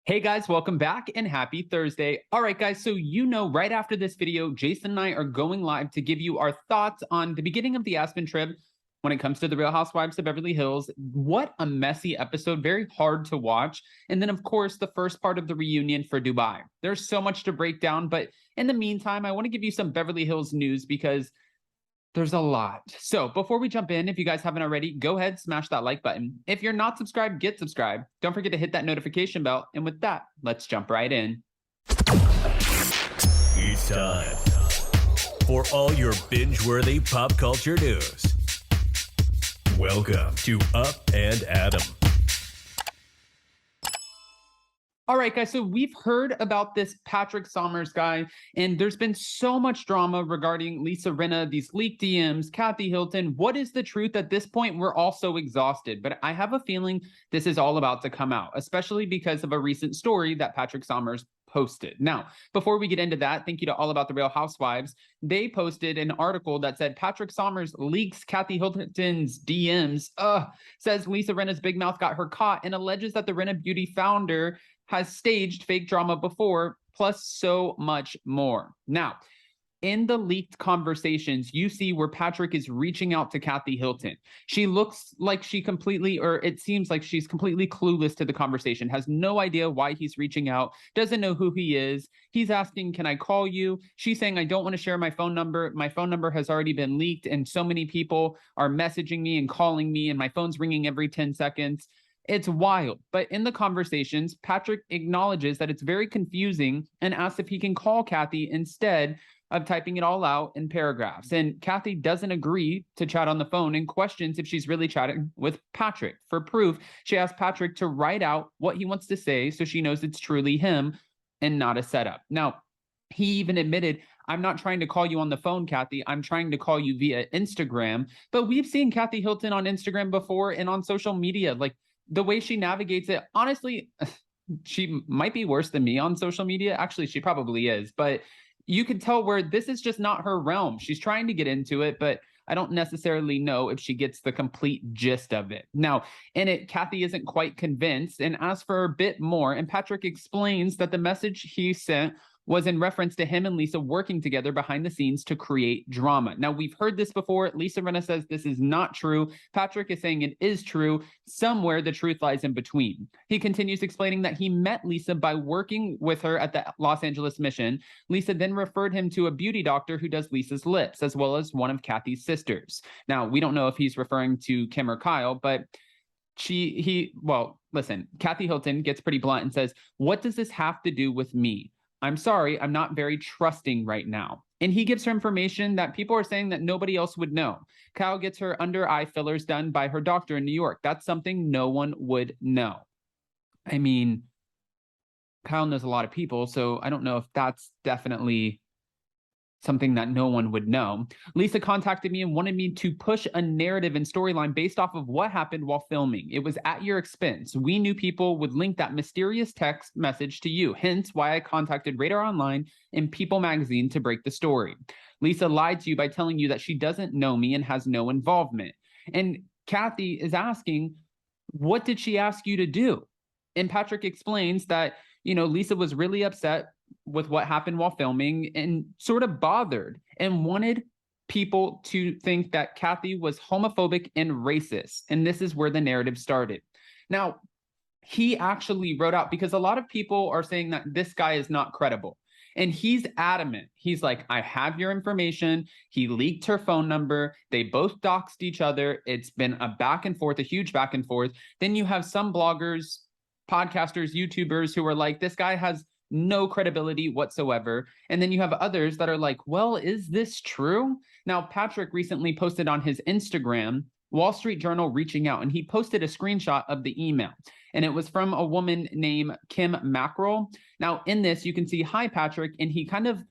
Hey guys, welcome back and happy Thursday. All right, guys, so right after this video, Jason and I are going live to give you our thoughts on the beginning of the Aspen trip when it comes to the Real Housewives of Beverly Hills. What a messy episode, very hard to watch. And then, of course, the first part of the reunion for Dubai. There's so much to break down, but in the meantime, I want to give you some Beverly Hills news because there's a lot. So before we jump in, if you guys haven't already, go ahead, smash that like button. If you're not subscribed, get subscribed. Don't forget to hit that notification bell. And with that, let's jump right in. It's time for all your binge-worthy pop culture news. Welcome to Up and Adam. All right, guys, so we've heard about this Patrick Sommers guy, and there's been so much drama regarding Lisa Rinna, these leaked DMs, Kathy Hilton. What is the truth? At this point, we're all so exhausted, but I have a feeling this is all about to come out, especially because of a recent story that Patrick Sommers posted. Now, before we get into that, thank you to All About the Real Housewives. They posted an article that said Patrick Sommers leaks Kathy Hilton's DMs, says Lisa Rinna's big mouth got her caught, and alleges that the Rinna Beauty founder has staged fake drama before, plus so much more. Now, in the leaked conversations, you see where Patrick is reaching out to Kathy Hilton. She looks like it seems like she's completely clueless to the conversation, has no idea why he's reaching out, doesn't know who he is. He's asking, can I call you? She's saying, I don't want to share my phone number. My phone number has already been leaked, and so many people are messaging me and calling me, and my phone's ringing every 10 seconds. It's wild. But in the conversations, Patrick acknowledges that it's very confusing and asks if he can call Kathy instead of typing it all out in paragraphs. And Kathy doesn't agree to chat on the phone and questions if she's really chatting with Patrick. For proof, she asks Patrick to write out what he wants to say so she knows it's truly him and not a setup. Now, he even admitted, I'm not trying to call you on the phone, Kathy. I'm trying to call you via Instagram. But we've seen Kathy Hilton on Instagram before and on social media. Like, the way she navigates it, honestly, she might be worse than me on social media. Actually, she probably is. But you can tell where this is just not her realm. She's trying to get into it, but I don't necessarily know if she gets the complete gist of it. Now, in it, Kathy isn't quite convinced and asks for a bit more. And Patrick explains that the message he sent was in reference to him and Lisa working together behind the scenes to create drama. Now, we've heard this before. Lisa Rinna says this is not true. Patrick is saying it is true. Somewhere the truth lies in between. He continues explaining that he met Lisa by working with her at the Los Angeles Mission. Lisa then referred him to a beauty doctor who does Lisa's lips, as well as one of Kathy's sisters. Now, we don't know if he's referring to Kim or Kyle, but listen, Kathy Hilton gets pretty blunt and says, what does this have to do with me? I'm sorry, I'm not very trusting right now. And he gives her information that people are saying that nobody else would know. Kyle gets her under eye fillers done by her doctor in New York. That's something no one would know. I mean, Kyle knows a lot of people, so I don't know if that's definitely something that no one would know. Lisa contacted me and wanted me to push a narrative and storyline based off of what happened while filming. It was at your expense. We knew people would link that mysterious text message to you, hence why I contacted Radar Online and People Magazine to break the story. Lisa lied to you by telling you that she doesn't know me and has no involvement. And Kathy is asking, what did she ask you to do? And Patrick explains that, Lisa was really upset with what happened while filming and sort of bothered and wanted people to think that Kathy was homophobic and racist. And this is where the narrative started. Now, he actually wrote out, because a lot of people are saying that this guy is not credible. And he's adamant. He's like, I have your information. He leaked her phone number. They both doxed each other. It's been a back and forth, a huge back and forth. Then you have some bloggers, podcasters, YouTubers who are like, this guy has no credibility whatsoever. And then you have others that are like, well, is this true? Now, Patrick recently posted on his Instagram, Wall Street Journal reaching out, and he posted a screenshot of the email. And it was from a woman named Kim Mackerel. Now, in this, you can see, hi, Patrick, and he kind of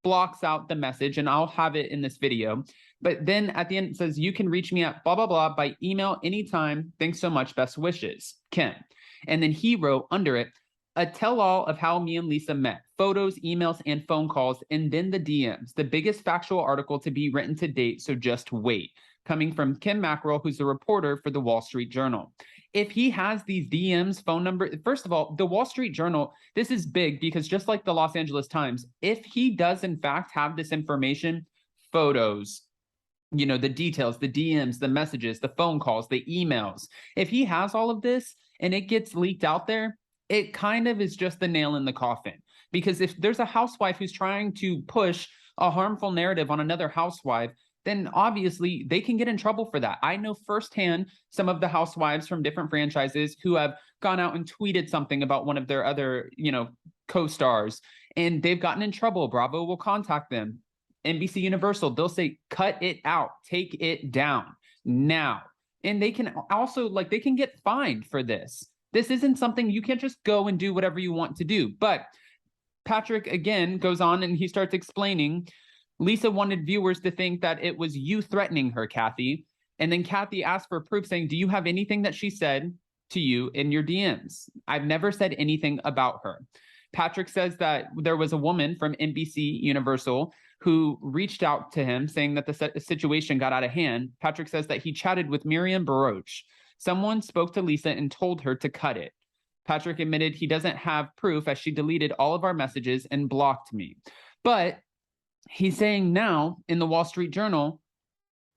blocks out the message, and I'll have it in this video. But then at the end, it says, you can reach me at blah, blah, blah by email anytime. Thanks so much. Best wishes, Kim. And then he wrote under it, a tell-all of how me and Lisa met, photos, emails, and phone calls, and then the DMs, the biggest factual article to be written to date, so just wait. Coming from Kim Mackerel, who's a reporter for the Wall Street Journal. if he has these DMs, phone number, first of all, the Wall Street Journal, this is big because just like the Los Angeles Times, if he does in fact have this information, photos, you know, the details, the DMs, the messages, the phone calls, the emails, if he has all of this and it gets leaked out there, it kind of is just the nail in the coffin. Because if there's a housewife who's trying to push a harmful narrative on another housewife, then obviously they can get in trouble for that. I know firsthand some of the housewives from different franchises who have gone out and tweeted something about one of their other, you know, co-stars, and they've gotten in trouble. Bravo will contact them. NBC Universal, they'll say, cut it out, take it down now. And they can also, like, they can get fined for this. This isn't something you can't just go and do whatever you want to do. But Patrick, again, goes on and he starts explaining, Lisa wanted viewers to think that it was you threatening her, Kathy. And then Kathy asked for proof, saying, do you have anything that she said to you in your DMs? I've never said anything about her. Patrick says that there was a woman from NBC Universal who reached out to him saying that the situation got out of hand. Patrick says that he chatted with Miriam Baroche. Someone spoke to Lisa and told her to cut it. Patrick admitted he doesn't have proof as she deleted all of our messages and blocked me. But he's saying now in the Wall Street Journal,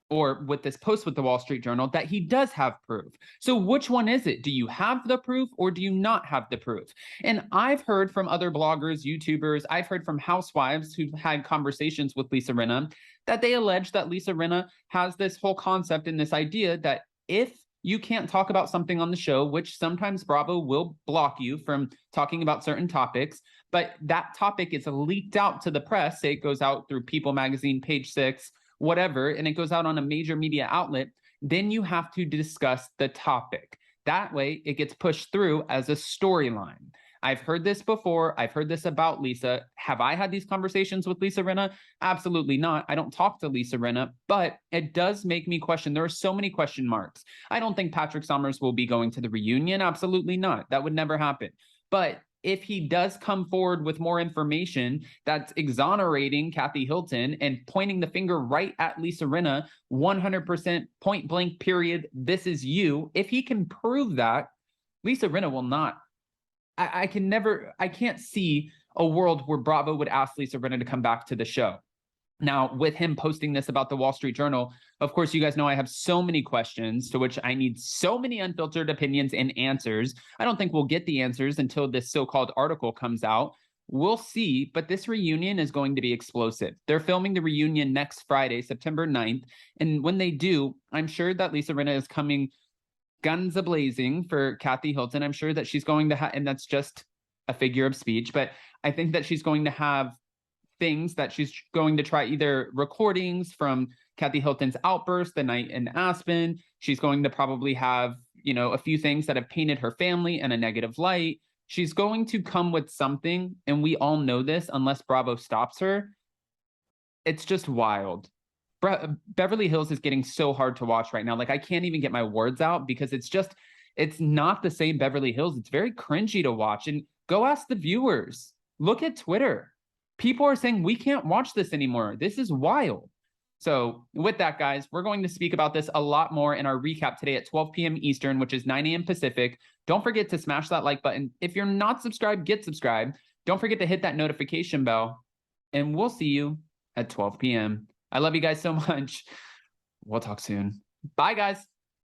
or with this post with the Wall Street Journal, that he does have proof. So which one is it? Do you have the proof or do you not have the proof? And I've heard from other bloggers, YouTubers, I've heard from housewives who've had conversations with Lisa Rinna that they allege that Lisa Rinna has this whole concept and this idea that if you can't talk about something on the show, which sometimes Bravo will block you from talking about certain topics, but that topic is leaked out to the press, say it goes out through People Magazine, Page Six, whatever, and it goes out on a major media outlet, then you have to discuss the topic. That way it gets pushed through as a storyline. I've heard this before. I've heard this about Lisa. Have I had these conversations with Lisa Rinna? Absolutely not. I don't talk to Lisa Rinna, but it does make me question. There are so many question marks. I don't think Patrick Summers will be going to the reunion. Absolutely not. That would never happen. But if he does come forward with more information that's exonerating Kathy Hilton and pointing the finger right at Lisa Rinna, 100% point blank period, this is you. If he can prove that, Lisa Rinna will not. I can't see a world where Bravo would ask Lisa Rinna to come back to the show. Now, with him posting this about the Wall Street Journal, of course, you guys know I have so many questions to which I need so many unfiltered opinions and answers. I don't think we'll get the answers until this so-called article comes out. We'll see, but this reunion is going to be explosive. They're filming the reunion next Friday, September 9th. And when they do, I'm sure that Lisa Rinna is coming guns a-blazing for Kathy Hilton. I'm sure that she's going to have, and that's just a figure of speech, but I think that she's going to have things that she's going to try, either recordings from Kathy Hilton's outburst the night in Aspen. She's going to probably have, you know, a few things that have painted her family in a negative light. She's going to come with something, and we all know this unless Bravo stops her. It's just wild. Beverly Hills is getting so hard to watch right now. Like, I can't even get my words out because it's not the same Beverly Hills. It's very cringy to watch. And go ask the viewers. Look at Twitter. People are saying we can't watch this anymore. This is wild. So with that, guys, we're going to speak about this a lot more in our recap today at 12 p.m. Eastern, which is 9 a.m. Pacific. Don't forget to smash that like button. If you're not subscribed, get subscribed. Don't forget to hit that notification bell. And we'll see you at 12 p.m. I love you guys so much. We'll talk soon. Bye, guys.